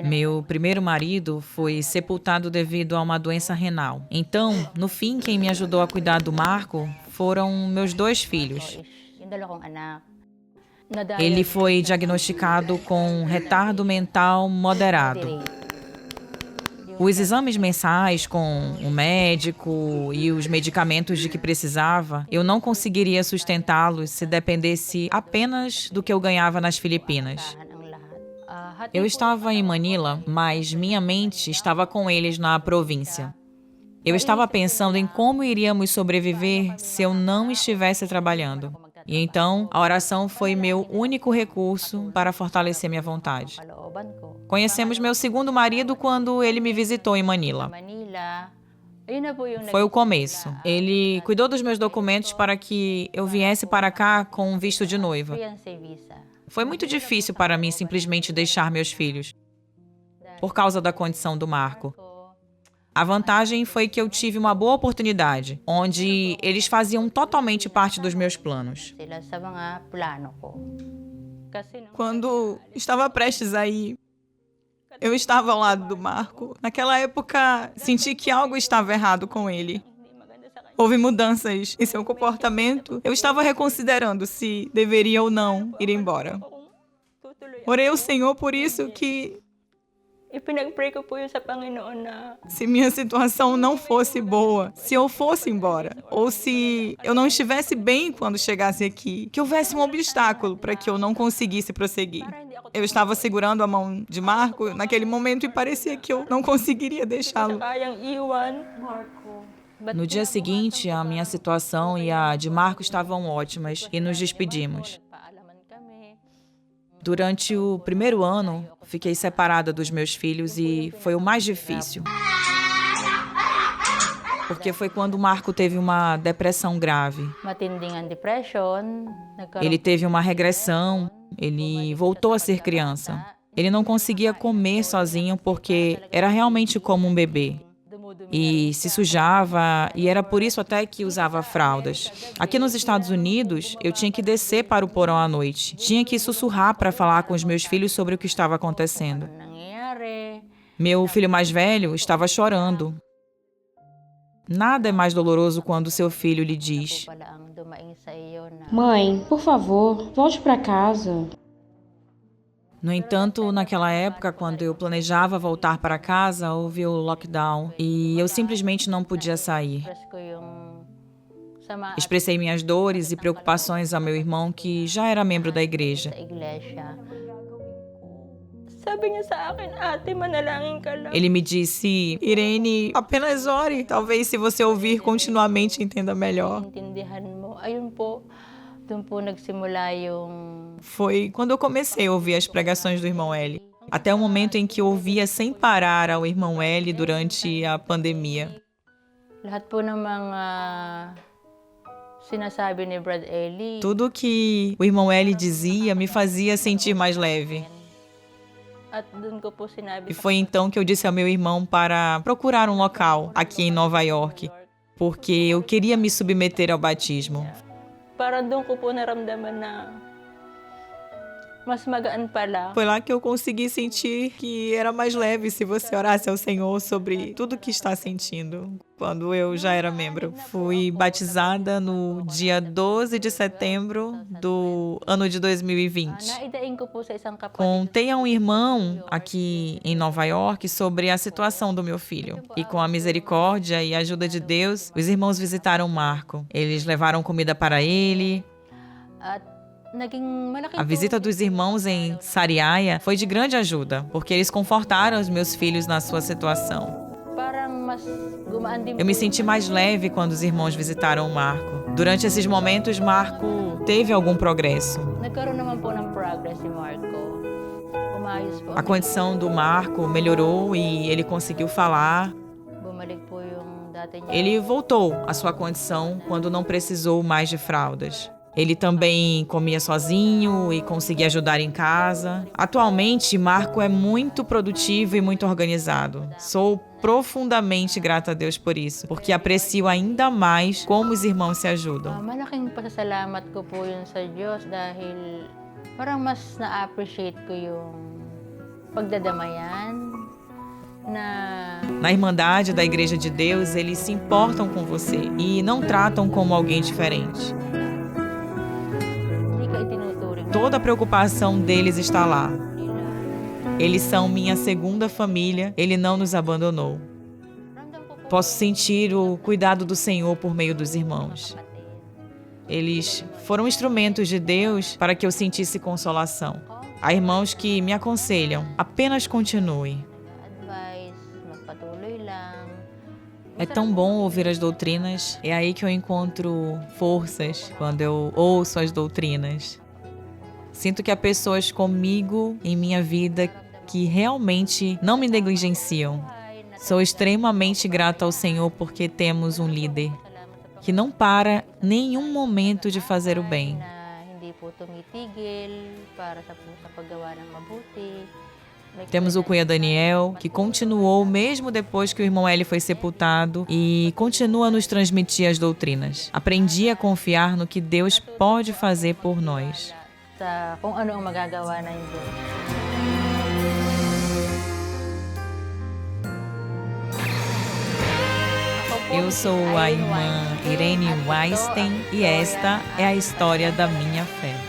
Meu primeiro marido foi sepultado devido a uma doença renal. Então, no fim, quem me ajudou a cuidar do Marco foram meus 2 filhos. Ele foi diagnosticado com retardo mental moderado. Os exames mensais com o médico e os medicamentos de que precisava, eu não conseguiria sustentá-los se dependesse apenas do que eu ganhava nas Filipinas. Eu estava em Manila, mas minha mente estava com eles na província. Eu estava pensando em como iríamos sobreviver se eu não estivesse trabalhando. E então, a oração foi meu único recurso para fortalecer minha vontade. Conhecemos meu segundo marido quando ele me visitou em Manila. Foi o começo. Ele cuidou dos meus documentos para que eu viesse para cá com um visto de noiva. Foi muito difícil para mim simplesmente deixar meus filhos, por causa da condição do Marco. A vantagem foi que eu tive uma boa oportunidade, onde eles faziam totalmente parte dos meus planos. Quando estava prestes a ir, eu estava ao lado do Marco. Naquela época, senti que algo estava errado com ele. Houve mudanças em seu comportamento. Eu estava reconsiderando se deveria ou não ir embora. Orei ao Senhor por isso que, se minha situação não fosse boa, se eu fosse embora, ou se eu não estivesse bem quando chegasse aqui, que houvesse um obstáculo para que eu não conseguisse prosseguir. Eu estava segurando a mão de Marco naquele momento e parecia que eu não conseguiria deixá-lo. No dia seguinte, a minha situação e a de Marco estavam ótimas e nos despedimos. Durante o primeiro ano, fiquei separada dos meus filhos e foi o mais difícil. Porque foi quando o Marco teve uma depressão grave. Ele teve uma regressão, ele voltou a ser criança. Ele não conseguia comer sozinho porque era realmente como um bebê. E se sujava, e era por isso até que usava fraldas. Aqui nos Estados Unidos, eu tinha que descer para o porão à noite. Tinha que sussurrar para falar com os meus filhos sobre o que estava acontecendo. Meu filho mais velho estava chorando. Nada é mais doloroso quando seu filho lhe diz: Mãe, por favor, volte para casa. No entanto, naquela época, quando eu planejava voltar para casa, houve o lockdown e eu simplesmente não podia sair. Expressei minhas dores e preocupações ao meu irmão, que já era membro da igreja. Ele me disse: Irene, apenas ore. Talvez se você ouvir continuamente, entenda melhor. Foi quando eu comecei a ouvir as pregações do irmão L, até o momento em que eu ouvia sem parar ao irmão L durante a pandemia. Tudo o que o irmão L dizia me fazia sentir mais leve. E foi então que eu disse ao meu irmão para procurar um local aqui em Nova York, porque eu queria me submeter ao batismo. Foi lá que eu consegui sentir que era mais leve se você orasse ao Senhor sobre tudo que está sentindo. Quando eu já era membro, fui batizada no dia 12 de setembro do ano de 2020. Contei a um irmão aqui em Nova York sobre a situação do meu filho. E com a misericórdia e a ajuda de Deus, os irmãos visitaram Marco. Eles levaram comida para ele. A visita dos irmãos em Sariaya foi de grande ajuda, porque eles confortaram os meus filhos na sua situação. Eu me senti mais leve quando os irmãos visitaram o Marco. Durante esses momentos, Marco teve algum progresso. A condição do Marco melhorou e ele conseguiu falar. Ele voltou à sua condição quando não precisou mais de fraldas. Ele também comia sozinho e conseguia ajudar em casa. Atualmente, Marco é muito produtivo e muito organizado. Sou profundamente grata a Deus por isso, porque aprecio ainda mais como os irmãos se ajudam. Malaking pasasalamat ko po yun sa Diyos dahil parang mas na-appreciate ko yung pagdadamayan Na Irmandade da Igreja de Deus, eles se importam com você e não tratam como alguém diferente. hindi ka itinuturing Toda a preocupação deles está lá. Eles são minha segunda família, Ele não nos abandonou. Ramdam ko po Posso sentir o cuidado do Senhor por meio dos irmãos. Eles foram instrumentos de Deus para que eu sentisse consolação. Há irmãos que me aconselham, apenas continue. advice, magpatuloy lang. É tão bom ouvir as doutrinas, é aí que eu encontro forças quando eu ouço as doutrinas. Sinto que há pessoas comigo em minha vida que realmente não me negligenciam. Sou extremamente grata ao Senhor porque temos um líder que não para nenhum momento de fazer o bem. Na hindi po tumitigil para sa paggawa ng mabuti. Temos o Cunha Daniel, que continuou mesmo depois que o irmão Hélio foi sepultado e continua a nos transmitir as doutrinas. Aprendi a confiar no que Deus pode fazer por nós. Sa kung ano ang magagawa ng Diyos. Eu sou a irmã Irene Weinstein e esta é a história da minha fé.